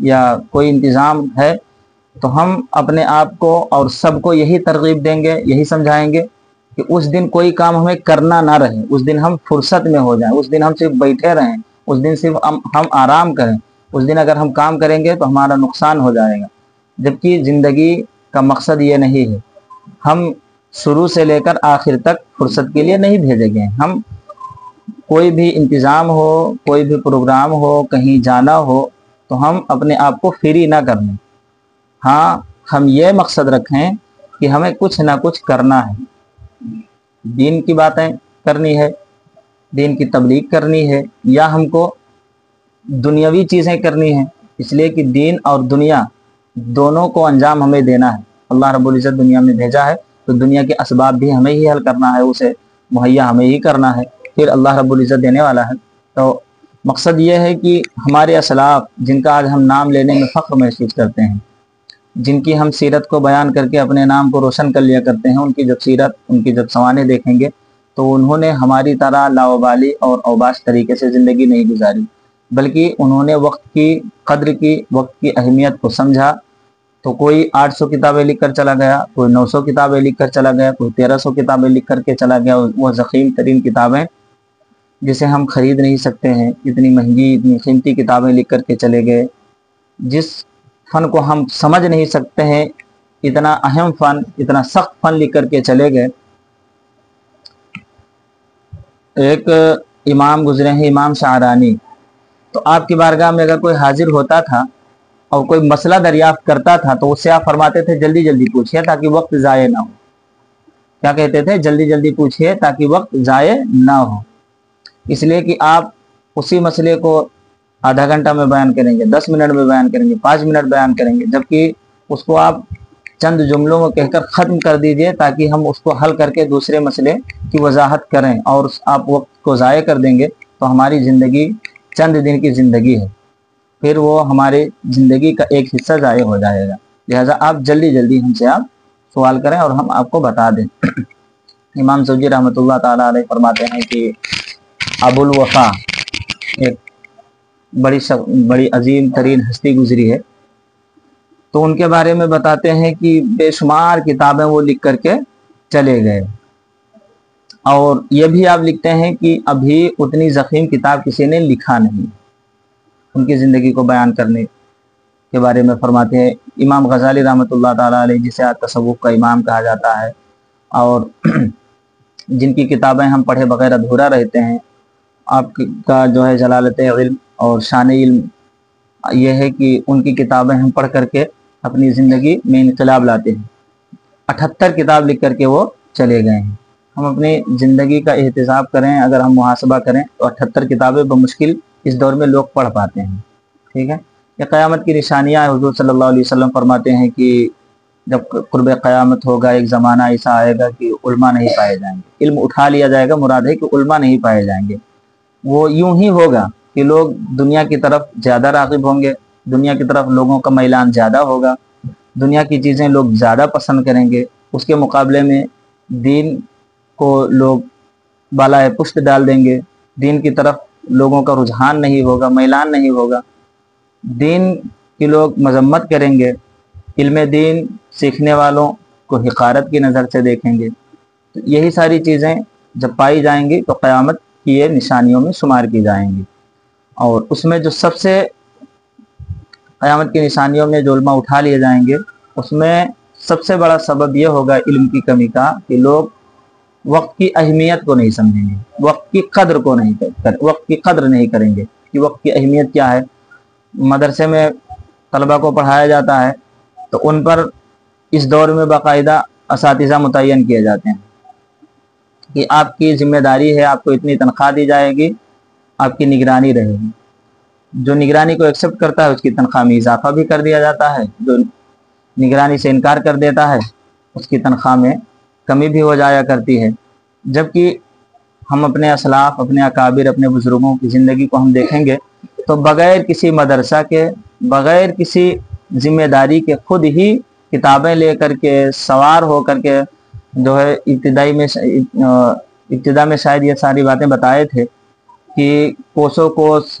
یا کوئی انتظام ہے تو ہم اپنے آپ کو اور سب کو یہی ترغیب دیں گے، یہی سمجھائیں گے کہ اس دن کوئی کام ہمیں کرنا نہ رہے، اس دن ہم فرصت میں ہو جائیں، اس دن ہم صرف بیٹھے رہیں، اس دن صرف ہم آرام کریں۔ اس دن اگر ہم کام کریں گے تو ہمارا نقصان ہو جائے گا، جبکہ زندگی کا مقصد یہ نہیں ہے۔ ہم شروع سے لے کر آخر تک فرصت کے لیے نہیں بھیجے گئے۔ ہم کوئی بھی انتظام ہو، کوئی بھی پروگرام ہو، کہیں جانا ہو تو ہم اپنے آپ کو فری نہ کر لیں۔ ہاں، ہم یہ مقصد رکھیں کہ ہمیں کچھ نہ کچھ کرنا ہے، دین کی باتیں کرنی ہے، دین کی تبلیغ کرنی ہے، یا ہم کو دنیاوی چیزیں کرنی ہیں، اس لیے کہ دین اور دنیا دونوں کو انجام ہمیں دینا ہے۔ اللہ رب العزت دنیا میں بھیجا ہے تو دنیا کے اسباب بھی ہمیں ہی حل کرنا ہے، اسے مہیا ہمیں ہی کرنا ہے، پھر اللہ رب العزت دینے والا ہے۔ تو مقصد یہ ہے کہ ہمارے اسلاف جن کا آج ہم نام لینے میں فخر محسوس کرتے ہیں، جن کی ہم سیرت کو بیان کر کے اپنے نام کو روشن کر لیا کرتے ہیں، ان کی جب سیرت، ان کی جب سوانح دیکھیں گے تو انہوں نے ہماری طرح لاوبالی اور اوباش طریقے سے زندگی نہیں گزاری، بلکہ انہوں نے وقت کی قدر کی، وقت کی اہمیت کو سمجھا۔ تو کوئی 800 کتابیں لکھ کر چلا گیا، کوئی 900 کتابیں لکھ کر چلا گیا، کوئی 1300 کتابیں لکھ کر کے چلا گیا، وہ ضخیم ترین کتابیں جسے ہم خرید نہیں سکتے ہیں، اتنی مہنگی، اتنی قیمتی کتابیں لکھ کر کے چلے گئے، جس فن کو ہم سمجھ نہیں سکتے ہیں، اتنا اہم فن، اتنا سخت فن لکھ کر کے چلے گئے۔ ایک امام گزرے ہیں، امام شعرانی، تو آپ کی بارگاہ میں اگر کوئی حاضر ہوتا تھا اور کوئی مسئلہ دریافت کرتا تھا تو اس سے آپ فرماتے تھے جلدی جلدی پوچھئے تاکہ وقت ضائع نہ ہو۔ کیا کہتے تھے؟ جلدی جلدی پوچھئے تاکہ وقت ضائع نہ ہو، اس لیے کہ آپ اسی مسئلے کو آدھا گھنٹہ میں بیان کریں گے، 10 منٹ میں بیان کریں گے، 5 منٹ بیان کریں گے، جبکہ اس کو آپ چند جملوں میں کہہ کر ختم کر دیجئے تاکہ ہم اس کو حل کر کے دوسرے مسئلے کی وضاحت کریں، اور آپ وقت کو ضائع کر دیں گے تو ہماری زندگی چند دن کی زندگی ہے، پھر وہ ہماری زندگی کا ایک حصہ ضائع ہو جائے گا۔ لہٰذا آپ جلدی جلدی ہم سے آپ سوال کریں اور ہم آپ کو بتا دیں۔ امام زوجی رحمۃ اللہ تعالیٰ علیہ فرماتے ہیں کہ ابو الوفا ایک بڑی عظیم ترین ہستی گزری ہے، تو ان کے بارے میں بتاتے ہیں کہ بے شمار کتابیں وہ لکھ کر کے چلے گئے، اور یہ بھی آپ لکھتے ہیں کہ ابھی اتنی ضخیم کتاب کسی نے لکھا نہیں۔ ان کی زندگی کو بیان کرنے کے بارے میں فرماتے ہیں امام غزالی رحمۃ اللہ تعالیٰ علیہ، جسے آج تصوف کا امام کہا جاتا ہے، اور جن کی کتابیں ہم پڑھے بغیر ادھورا رہتے ہیں۔ آپ کا جو ہے جلالت علم اور شان علم یہ ہے کہ ان کی کتابیں ہم پڑھ کر کے اپنی زندگی میں انقلاب لاتے ہیں۔ 78 کتاب لکھ کر کے وہ چلے گئے ہیں۔ ہم اپنی زندگی کا احتساب کریں، اگر ہم محاسبہ کریں تو 78 کتابیں بمشکل اس دور میں لوگ پڑھ پاتے ہیں۔ ٹھیک ہے، یہ قیامت کی نشانیاں ہیں۔ حضور صلی اللہ علیہ وسلم فرماتے ہیں کہ جب قرب قیامت ہوگا، ایک زمانہ ایسا آئے گا کہ علماء نہیں پائے جائیں گے، علم اٹھا لیا جائے گا، مراد ہے کہ علماء نہیں پائے جائیں گے۔ وہ یوں ہی ہوگا کہ لوگ دنیا کی طرف زیادہ راغب ہوں گے، دنیا کی طرف لوگوں کا میلان زیادہ ہوگا، دنیا کی چیزیں لوگ زیادہ پسند کریں گے، اس کے مقابلے میں دین کو لوگ بالائے پشت ڈال دیں گے، دین کی طرف لوگوں کا رجحان نہیں ہوگا، میلان نہیں ہوگا، دین کی لوگ مذمت کریں گے، علم دین سیکھنے والوں کو حقارت کی نظر سے دیکھیں گے۔ تو یہی ساری چیزیں جب پائی جائیں گی تو قیامت کی یہ نشانیوں میں شمار کی جائیں گی، اور اس میں جو سب سے قیامت کی نشانیوں میں جو علماء اٹھا لیے جائیں گے، اس میں سب سے بڑا سبب یہ ہوگا علم کی کمی کا کہ لوگ وقت کی اہمیت کو نہیں سمجھیں گے، وقت کی قدر نہیں کریں گے کہ وقت کی اہمیت کیا ہے۔ مدرسے میں طلبہ کو پڑھایا جاتا ہے تو ان پر اس دور میں باقاعدہ اساتذہ متعین کیے جاتے ہیں کہ آپ کی ذمہ داری ہے، آپ کو اتنی تنخواہ دی جائے گی، آپ کی نگرانی رہے گی۔ جو نگرانی کو ایکسپٹ کرتا ہے اس کی تنخواہ میں اضافہ بھی کر دیا جاتا ہے، جو نگرانی سے انکار کر دیتا ہے اس کی تنخواہ میں کمی بھی ہو جایا کرتی ہے۔ جبکہ ہم اپنے اسلاف، اپنے اکابر، اپنے بزرگوں کی زندگی کو ہم دیکھیں گے تو بغیر کسی مدرسہ کے، بغیر کسی ذمہ داری کے، خود ہی کتابیں لے کر کے سوار ہو کر کے جو ہے ابتدا میں شاید یہ ساری باتیں بتائے تھے کہ کوسوں کوس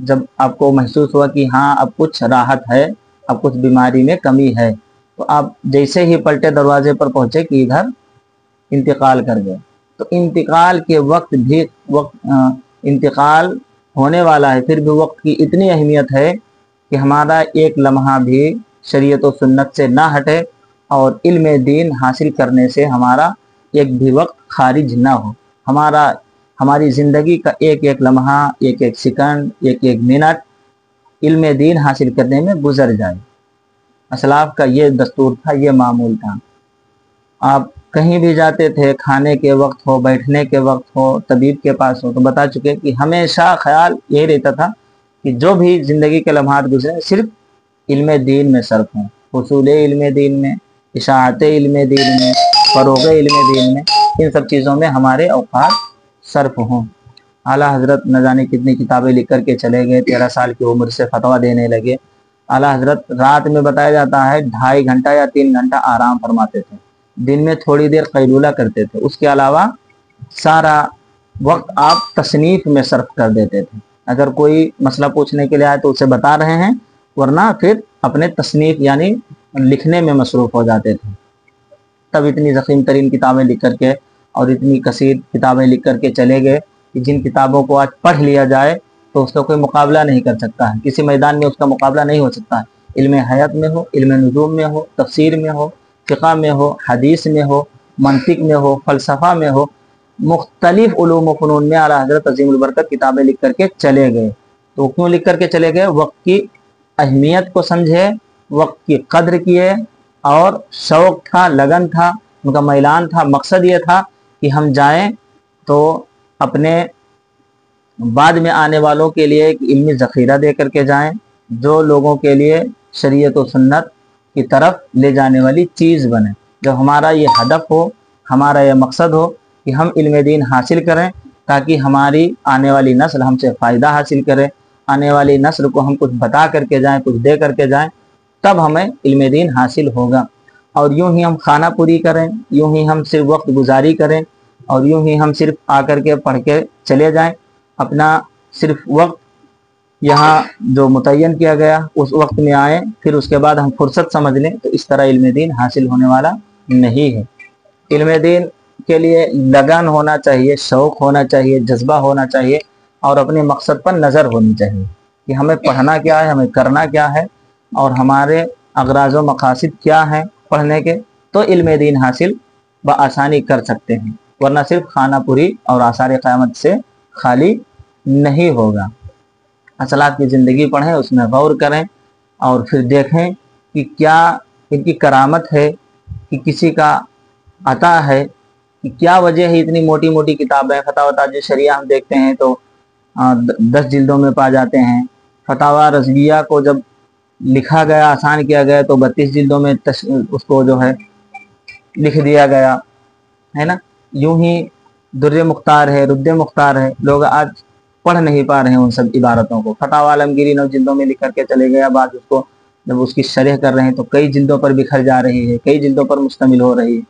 جب آپ کو محسوس ہوا کہ ہاں اب کچھ راحت ہے، اب کچھ بیماری میں کمی ہے، تو آپ جیسے ہی پلٹے دروازے پر پہنچے کہ ادھر انتقال کر گئے، تو انتقال کے وقت بھی انتقال ہونے والا ہے، پھر بھی وقت کی اتنی اہمیت ہے کہ ہمارا ایک لمحہ بھی شریعت و سنت سے نہ ہٹے، اور علم دین حاصل کرنے سے ہمارا ایک بھی وقت خارج نہ ہو، ہماری زندگی کا ایک ایک لمحہ، ایک ایک سیکنڈ، ایک ایک منٹ علم دین حاصل کرنے میں گزر جائے۔ اسلاف کا یہ دستور تھا، یہ معمول تھا۔ آپ کہیں بھی جاتے تھے، کھانے کے وقت ہو، بیٹھنے کے وقت ہو، طبیب کے پاس ہو، تو بتا چکے کہ ہمیشہ خیال یہی رہتا تھا کہ جو بھی زندگی کے لمحات گزرے صرف علم دین میں صرف ہوں، حصول علم دین میں، اشاعت علم دین میں، فروغ علم دین میں، ان سب چیزوں میں ہمارے اوقات صرف ہوں۔ اعلیٰ حضرت نہ جانے کتنی کتابیں لکھ کر کے چلے گئے، 13 سال کی عمر سے فتویٰ دینے لگے۔ اعلیٰ حضرت رات میں بتایا جاتا ہے 2.5 گھنٹہ یا 3 گھنٹہ آرام فرماتے تھے، دن میں تھوڑی دیر قیلولہ کرتے تھے، اس کے علاوہ سارا وقت آپ تصنیف میں صرف کر دیتے تھے۔ اگر کوئی مسئلہ پوچھنے کے لیے آئے تو اسے بتا رہے ہیں، ورنہ پھر اپنے تصنیف یعنی لکھنے میں مصروف ہو جاتے تھے۔ تب اتنی ضخیم ترین کتابیں لکھ کر کے اور اتنی کثیر کتابیں لکھ کر کے چلے گئے کہ جن کتابوں کو آج پڑھ لیا جائے تو اس کا کوئی مقابلہ نہیں کر سکتا ہے، کسی میدان میں اس کا مقابلہ نہیں ہو سکتا ہے، علم حیات میں ہو، علم نجوم میں ہو، تفسیر میں ہو، فقہ میں ہو، حدیث میں ہو، منطق میں ہو، فلسفہ میں ہو، مختلف علوم و فنون میں اعلیٰ حضرت عظیم البرکت کتابیں لکھ کر کے چلے گئے۔ تو کیوں لکھ کر کے چلے گئے؟ وقت کی اہمیت کو سمجھے، وقت کی قدر کیے، اور شوق تھا، لگن تھا، ان کا میلان تھا، مقصد یہ تھا کہ ہم جائیں تو اپنے بعد میں آنے والوں کے لیے ایک علمی ذخیرہ دے کر کے جائیں، جو لوگوں کے لیے شریعت و سنت کی طرف لے جانے والی چیز بنے۔ جب ہمارا یہ ہدف ہو، ہمارا یہ مقصد ہو کہ ہم علم دین حاصل کریں تاکہ ہماری آنے والی نسل ہم سے فائدہ حاصل کرے، آنے والی نسل کو ہم کچھ بتا کر کے جائیں، کچھ دے کر کے جائیں، تب ہمیں علم دین حاصل ہوگا۔ اور یوں ہی ہم خانہ پوری کریں، یوں ہی ہم صرف وقت گزاری کریں، اور یوں ہی ہم صرف آ کر کے پڑھ کے چلے جائیں، اپنا صرف وقت یہاں جو متعین کیا گیا اس وقت میں آئیں، پھر اس کے بعد ہم فرصت سمجھ لیں، تو اس طرح علم دین حاصل ہونے والا نہیں ہے۔ علم دین کے لیے لگن ہونا چاہیے، شوق ہونا چاہیے، جذبہ ہونا چاہیے، اور اپنے مقصد پر نظر ہونی چاہیے کہ ہمیں پڑھنا کیا ہے، ہمیں کرنا کیا ہے، اور ہمارے اغراض و مقاصد کیا ہیں پڑھنے کے، تو علم دین حاصل بآسانی کر سکتے ہیں، ورنہ صرف خانہ پوری اور آثار قیامت سے خالی نہیں ہوگا۔ اسلاف کی زندگی پڑھیں، اس میں غور کریں، اور پھر دیکھیں کہ کیا ان کی کرامت ہے، کہ کسی کا عطا ہے، کہ کیا وجہ ہے اتنی موٹی موٹی کتابیں۔ فتاوی تاج شریعہ ہم دیکھتے ہیں تو 10 جلدوں میں پا جاتے ہیں۔ فتاوی رضویہ کو جب لکھا گیا، آسان کیا گیا، تو 32 جلدوں میں اس کو جو ہے لکھ دیا گیا ہے نا۔ یوں ہی در مختار ہے، رد مختار ہے، لوگ آج پڑھ نہیں پا رہے ہیں ان سب عبارتوں کو۔ فتاوی عالمگیری 9 جلدوں میں لکھ کر کے چلے گیا، بعد اس کو جب اس کی شرح کر رہے ہیں تو کئی جلدوں پر بکھر جا رہی ہے، کئی جلدوں پر مشتمل ہو رہی ہے۔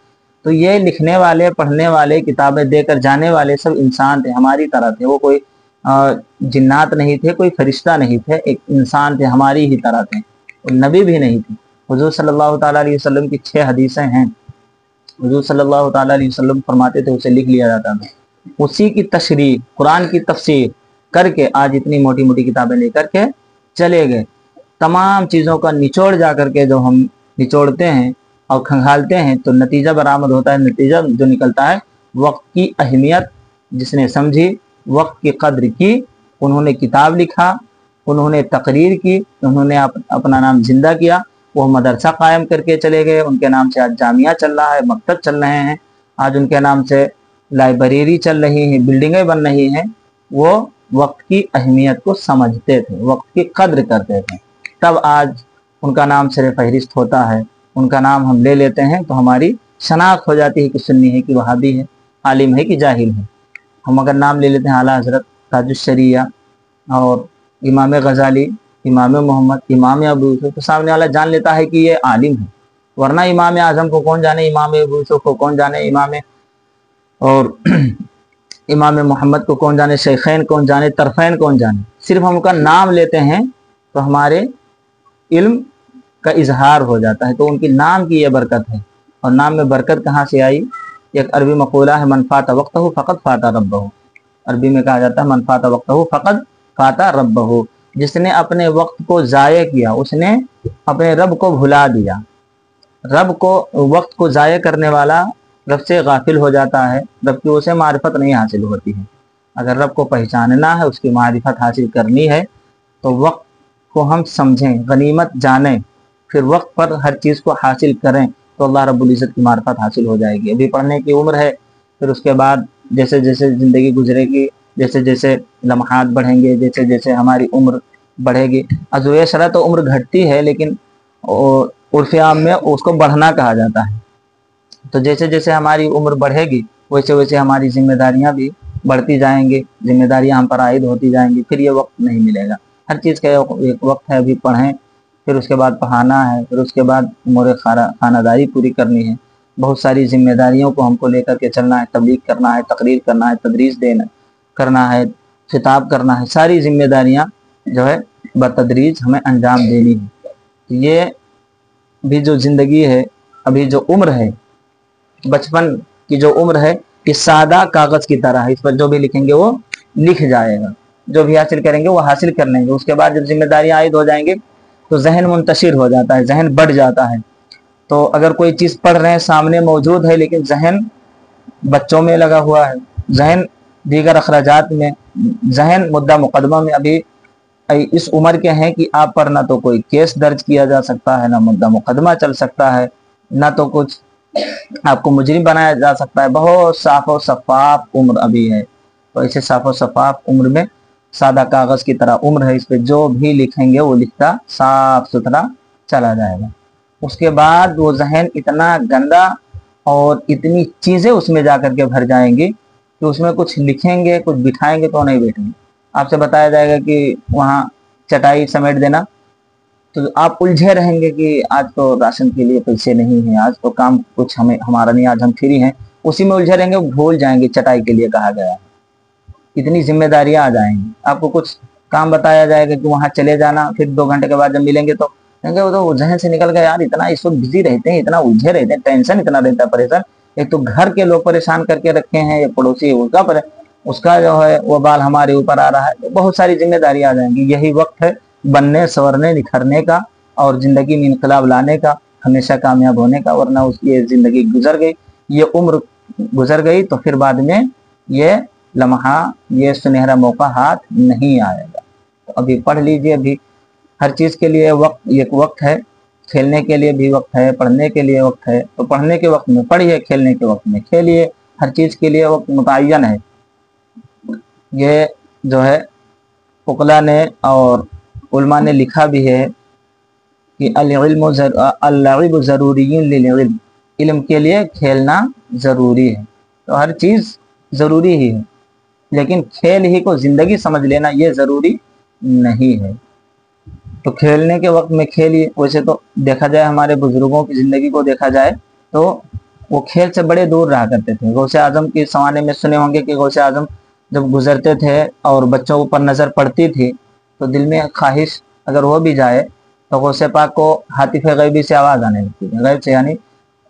تو یہ لکھنے والے، پڑھنے والے، کتابیں دے کر جانے والے سب انسان تھے، ہماری طرح تھے، وہ کوئی جنات نہیں تھے، کوئی فرشتہ نہیں تھے، ایک انسان تھے، ہماری ہی طرح تھے، اور نبی بھی نہیں تھے۔ حضور صلی اللہ تعالیٰ علیہ وسلم کی 6 حدیثیں ہیں، حضور صلی اللہ تعالیٰ علیہ وسلم فرماتے تھے اسے لکھ لیا جاتا تھا، اسی کی تشریح، قرآن کی تفسیر کر کے آج اتنی موٹی موٹی کتابیں لے کر کے چلے گئے۔ تمام چیزوں کا نچوڑ جا کر کے جو ہم نچوڑتے ہیں اور کھنگالتے ہیں تو نتیجہ برآمد ہوتا ہے، نتیجہ جو نکلتا ہے وقت کی اہمیت جس نے سمجھی، وقت کی قدر کی، انہوں نے کتاب لکھا، انہوں نے تقریر کی، انہوں نے اپنا نام زندہ کیا، وہ مدرسہ قائم کر کے چلے گئے، ان کے نام سے آج جامعہ چل رہا ہے، مکتب چل رہے ہیں، آج ان کے نام سے لائبریری چل رہی ہیں، بلڈنگیں بن رہی ہیں۔ وہ وقت کی اہمیت کو سمجھتے تھے، وقت کی قدر کرتے تھے، تب آج ان کا نام سر فہرست ہوتا ہے، ان کا نام ہم لے لیتے ہیں تو ہماری شناخت ہو جاتی ہے کہ سنی ہے، کہ وہابی ہے، عالم ہے کہ جاہل ہے۔ ہم اگر نام لے لیتے ہیں اعلیٰ حضرت تاج الشریعہ اور امام غزالی، امام محمد، امام ابو یوسف، تو سامنے والا جان لیتا ہے کہ یہ عالم ہے، ورنہ امام اعظم کو کون جانے، امام ابو یوسف کو کون جانے، اور امام محمد کو کون جانے، شیخین کون جانے، طرفین کون جانے، صرف ہم ان کا نام لیتے ہیں تو ہمارے علم کا اظہار ہو جاتا ہے۔ تو ان کی نام کی یہ برکت ہے، اور نام میں برکت کہاں سے آئی؟ ایک عربی مقولہ ہے، من فات وقتہ فقط فات ربہ، عربی میں کہا جاتا ہے من فات وقتہ فقط فات ربہ، جس نے اپنے وقت کو ضائع کیا اس نے اپنے رب کو بھلا دیا۔ رب کو، وقت کو ضائع کرنے والا رب سے غافل ہو جاتا ہے، رب کی اسے معرفت نہیں حاصل ہوتی ہے۔ اگر رب کو پہچاننا ہے، اس کی معرفت حاصل کرنی ہے، تو وقت کو ہم سمجھیں، غنیمت جانیں، پھر وقت پر ہر چیز کو حاصل کریں، تو اللہ رب العزت کی معرفت حاصل ہو جائے گی۔ ابھی پڑھنے کی عمر ہے، پھر اس کے بعد جیسے جیسے زندگی گزرے گی، جیسے جیسے لمحات بڑھیں گے، جیسے جیسے ہماری عمر بڑھے گی، ازویہ شرح تو عمر گھٹتی ہے، لیکن عرف عام میں اس کو بڑھنا کہا جاتا ہے۔ تو جیسے جیسے ہماری عمر بڑھے گی، ویسے ویسے ہماری ذمہ داریاں بھی بڑھتی جائیں گی، ذمہ داریاں ہم پر عائد ہوتی جائیں گی، پھر یہ وقت نہیں ملے گا۔ ہر چیز کا ایک وقت ہے، ابھی پڑھیں، پھر اس کے بعد پڑھانا ہے، پھر اس کے بعد امور خانہ داری پوری کرنی ہے، بہت ساری ذمہ داریوں کو ہم کو لے کر کے چلنا ہے، تبلیغ کرنا ہے، تقریر کرنا ہے، تدریس دینا کرنا ہے، خطاب کرنا ہے، ساری ذمہ داریاں جو ہے بتدریج ہمیں انجام دینی ہے۔ یہ بھی جو زندگی ہے، ابھی جو عمر ہے، بچپن کی جو عمر ہے، یہ سادہ کاغذ کی طرح ہے، اس پر جو بھی لکھیں گے وہ لکھ جائے گا، جو بھی حاصل کریں گے وہ حاصل کر لیں گے۔ اس کے بعد جب ذمہ داریاں عائد ہو جائیں گے تو ذہن منتشر ہو جاتا ہے، ذہن بڑھ جاتا ہے۔ تو اگر کوئی چیز پڑھ رہے ہیں، سامنے موجود ہے، لیکن ذہن بچوں میں لگا ہوا ہے، ذہن دیگر اخراجات میں، ذہن مدہ مقدمہ میں، ابھی اس عمر کے ہیں کہ آپ پر نہ تو کوئی کیس درج کیا جا سکتا ہے، نہ مدہ مقدمہ چل سکتا ہے، نہ تو کچھ آپ کو مجرم بنایا جا سکتا ہے، بہت صاف و شفاف عمر ابھی ہے۔ تو ایسے صاف و شفاف عمر میں سادہ کاغذ کی طرح عمر ہے، اس پہ جو بھی لکھیں گے وہ لکھتا صاف ستھرا چلا جائے گا۔ اس کے بعد وہ ذہن اتنا گندا اور اتنی چیزیں اس میں جا کر کے بھر جائیں گی کہ اس میں کچھ لکھیں گے، کچھ بٹھائیں گے تو نہیں بیٹھیں گے۔ آپ سے بتایا جائے گا کہ وہاں چٹائی سمیٹ دینا، تو آپ الجھے رہیں گے کہ آج تو راشن کے لیے پیسے نہیں ہیں، آج تو کام کچھ ہمارا نہیں، آج ہم فری ہیں، اسی میں الجھے رہیں گے، بھول جائیں گے چٹائی کے لیے کہا گیا ہے۔ اتنی ذمہ داریاں آ جائیں گی، آپ کو کچھ کام بتایا جائے گا کہ وہاں چلے جانا، پھر 2 گھنٹے کے بعد جب ملیں گے تو کہیں گے وہ تو ذہن سے نکل گیا یار، اتنا اس وقت بزی رہتے ہیں، اتنا الجھے رہتے ہیں، ٹینشن اتنا رہتا ہے، پریشان، ایک تو گھر کے لوگ پریشان کر کے رکھے ہیں، یہ پڑوسی اس کا جو ہے وہ بال ہمارے اوپر آ رہا ہے، بہت ساری ذمہ داریاں آ جائیں گی۔ یہی وقت ہے بننے، سورنے، نکھرنے کا، اور زندگی میں انقلاب لانے کا، ہمیشہ کامیاب ہونے کا، ورنہ اس کی زندگی گزر گئی، یہ عمر گزر گئی تو پھر بعد میں یہ لمحہ، یہ سنہرا موقع ہاتھ نہیں آئے گا۔ تو ابھی پڑھ لیجئے، ابھی ہر چیز کے لیے وقت، ایک وقت ہے، کھیلنے کے لیے بھی وقت ہے، پڑھنے کے لیے وقت ہے، تو پڑھنے کے وقت میں پڑھیے، کھیلنے کے وقت میں کھیلیے، ہر چیز کے لیے وقت متعین ہے۔ یہ جو ہے فقلا نے اور علماء نے لکھا بھی ہے کہ اللعب ضروری للعلم، علم کے لیے کھیلنا ضروری ہے۔ تو ہر چیز ضروری ہی ہے، لیکن کھیل ہی کو زندگی سمجھ لینا یہ ضروری نہیں ہے۔ تو کھیلنے کے وقت میں کھیلیے۔ ویسے تو دیکھا جائے ہمارے بزرگوں کی زندگی کو دیکھا جائے تو وہ کھیل سے بڑے دور رہا کرتے تھے۔ غوث اعظم کے زمانے میں سنے ہوں گے کہ غوث اعظم جب گزرتے تھے اور بچوں پر نظر پڑتی تھی تو دل میں خواہش اگر ہو بھی جائے تو غوث پاک کو ہاتف غیبی سے آواز آنے لگتی تھی، غیب سے، یعنی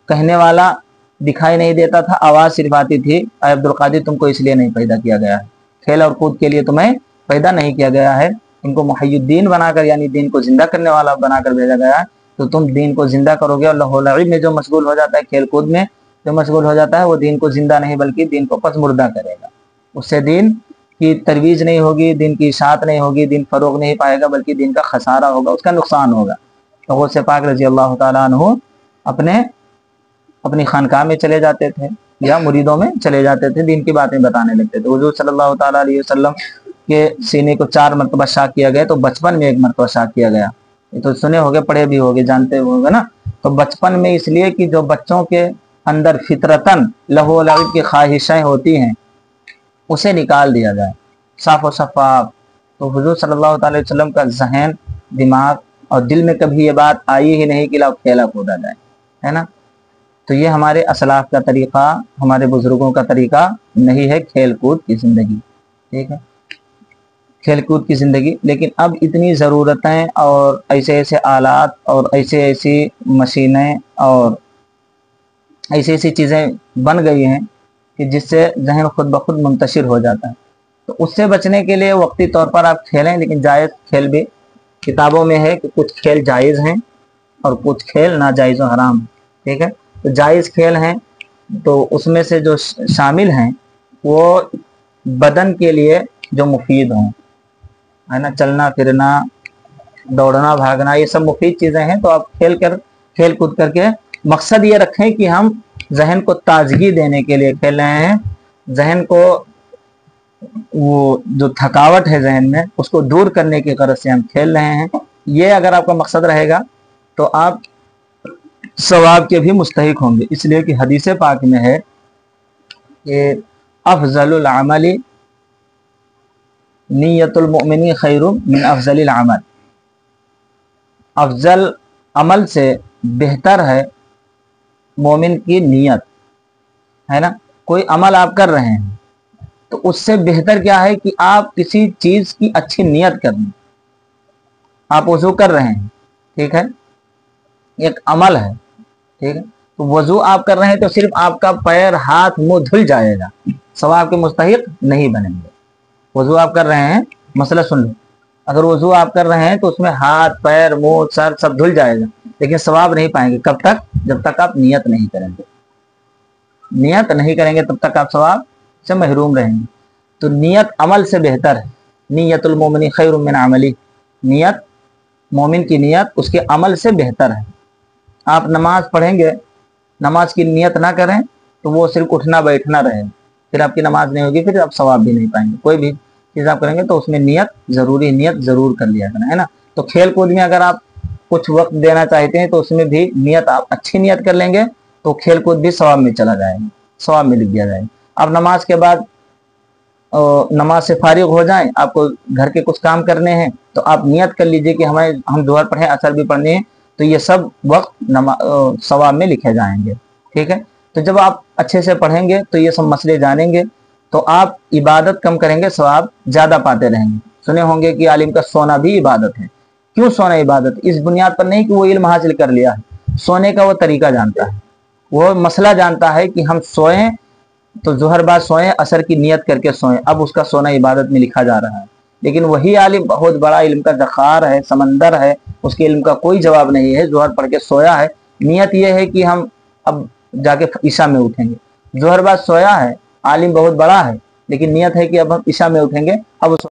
کہنے والا دکھائی نہیں دیتا تھا، آواز صرف آتی تھی، اے عبد القادر تم کو اس لیے نہیں پیدا کیا گیا ہے، کھیل اور کود کے لیے تمہیں پیدا نہیں کیا گیا ہے، ان کو محی الدین بنا کر، یعنی دین کو زندہ کرنے والا بنا کر بھیجا گیا ہے، تو تم دین کو زندہ کرو گے۔ اور لہو و لعب میں جو مشغول ہو جاتا ہے، کھیل کود میں جو مشغول ہو جاتا ہے، وہ دین کو زندہ نہیں بلکہ دین کو پس مردہ کرے گا، اس سے دین کی ترویج نہیں ہوگی، دین کی اشاعت نہیں ہوگی، دین فروغ نہیں پائے گا، بلکہ دین کا خسارہ ہوگا، اس کا نقصان ہوگا۔ تو غوث پاک رضی اللہ تعالیٰ عنہ اپنی خانقاہ میں چلے جاتے تھے یا مریدوں میں چلے جاتے تھے، دین کی باتیں بتانے لگتے تھے۔ حضور صلی اللہ تعالیٰ علیہ وسلم کے سینے کو 4 مرتبہ شاق کیا گیا، تو بچپن میں 1 مرتبہ شاق کیا گیا، یہ تو سنے ہوگے، پڑھے بھی ہوگے، جانتے ہوگے نا۔ تو بچپن میں اس لیے کہ جو بچوں کے اندر فطرتاً لہو و لعب کی خواہشیں ہوتی ہیں اسے نکال دیا جائے، صاف و شفاف۔ تو حضور صلی اللہ تعالی وسلم کا ذہن، دماغ اور دل میں کبھی یہ بات آئی ہی نہیں کہ لاؤ کھیلا کودا جائے، ہے نا۔ تو یہ ہمارے اسلاف کا طریقہ، ہمارے بزرگوں کا طریقہ نہیں ہے کھیل کود کی زندگی، ٹھیک ہے، کھیل کود کی زندگی۔ لیکن اب اتنی ضرورتیں اور ایسے ایسے آلات اور ایسی مشینیں اور ایسی چیزیں بن گئی ہیں کہ جس سے ذہن خود بخود منتشر ہو جاتا ہے۔ تو اس سے بچنے کے لیے وقتی طور پر آپ کھیلیں، لیکن جائز کھیل بھی کتابوں میں ہے کہ کچھ کھیل جائز ہیں اور کچھ کھیل ناجائز و حرام ہیں، ٹھیک ہے۔ تو جائز کھیل ہیں تو اس میں سے جو شامل ہیں وہ بدن کے لیے جو مفید ہوں، ہے نا، چلنا پھرنا، دوڑنا بھاگنا، یہ سب مفید چیزیں ہیں۔ تو آپ کھیل کود کر کے مقصد یہ رکھیں کہ ہم ذہن کو تازگی دینے کے لیے کھیل رہے ہیں، ذہن کو وہ جو تھکاوٹ ہے ذہن میں اس کو دور کرنے کی غرض سے ہم کھیل رہے ہیں۔ یہ اگر آپ کا مقصد رہے گا تو آپ ثواب کے بھی مستحق ہوں گے، اس لیے کہ حدیث پاک میں ہے کہ افضل العمل نیت المؤمن خیر من افضل العمل، افضل عمل سے بہتر ہے مومن کی نیت، ہے نا۔ کوئی عمل آپ کر رہے ہیں تو اس سے بہتر کیا ہے کہ آپ کسی چیز کی اچھی نیت کریں۔ آپ وضو کر رہے ہیں، ٹھیک ہے، ایک عمل ہے، ٹھیک ہے، تو وضو آپ کر رہے ہیں تو صرف آپ کا پیر ہاتھ منہ دھل جائے گا، ثواب کے مستحق نہیں بنیں گے۔ وضو آپ کر رہے ہیں، مسئلہ سن لو، اگر وضو آپ کر رہے ہیں تو اس میں ہاتھ پیر منہ سر سب دھل جائے گا، لیکن ثواب نہیں پائیں گے۔ کب تک؟ جب تک آپ نیت نہیں کریں گے، نیت نہیں کریں گے تب تک آپ ثواب سے محروم رہیں گے۔ تو نیت عمل سے بہتر ہے، نیت المومن خیر من عملی، نیت مومن کی نیت اس کے عمل سے بہتر ہے۔ آپ نماز پڑھیں گے، نماز کی نیت نہ کریں تو وہ صرف اٹھنا بیٹھنا رہے، پھر آپ کی نماز نہیں ہوگی، پھر آپ ثواب بھی نہیں پائیں گے۔ کوئی بھی چیز آپ کریں گے تو اس میں نیت ضرور کر لیا کرنا، ہے نا۔ تو کھیل کود میں اگر آپ کچھ وقت دینا چاہتے ہیں تو اس میں بھی نیت، آپ اچھی نیت کر لیں گے تو کھیل کود بھی ثواب میں چلا جائے گا، ثواب میں لکھ دیا جائے گا۔ آپ نماز کے بعد نماز سے فارغ ہو جائیں، آپ کو گھر کے کچھ کام کرنے ہیں تو آپ نیت کر لیجئے کہ ہم ظہر پڑھیں، عصر بھی پڑھنے ہیں، تو یہ سب وقت ثواب میں لکھے جائیں گے، ٹھیک ہے۔ تو جب آپ اچھے سے پڑھیں گے تو یہ سب مسئلے جانیں گے تو آپ عبادت کم کریں گے، ثواب زیادہ پاتے رہیں گے۔ سنے ہوں گے کہ عالم کا سونا بھی عبادت ہے۔ کیوں سونا عبادت؟ اس بنیاد پر نہیں کہ وہ علم حاصل کر لیا ہے، سونے کا وہ طریقہ جانتا ہے، وہ مسئلہ جانتا ہے کہ ہم سوئیں تو ظہر بعد سوئیں، عصر کی نیت کر کے سوئیں، اب اس کا سونا عبادت میں لکھا جا رہا ہے۔ لیکن وہی عالم بہت بڑا علم کا ذخار ہے، سمندر ہے، اس کے علم کا کوئی جواب نہیں ہے، ظہر پڑھ کے سویا ہے، نیت یہ ہے کہ ہم اب جا کے عشاء میں اٹھیں گے، ظہر بعد سویا ہے، عالم بہت بڑا ہے، لیکن نیت ہے کہ اب ہم عشاء میں اٹھیں گے، اب اس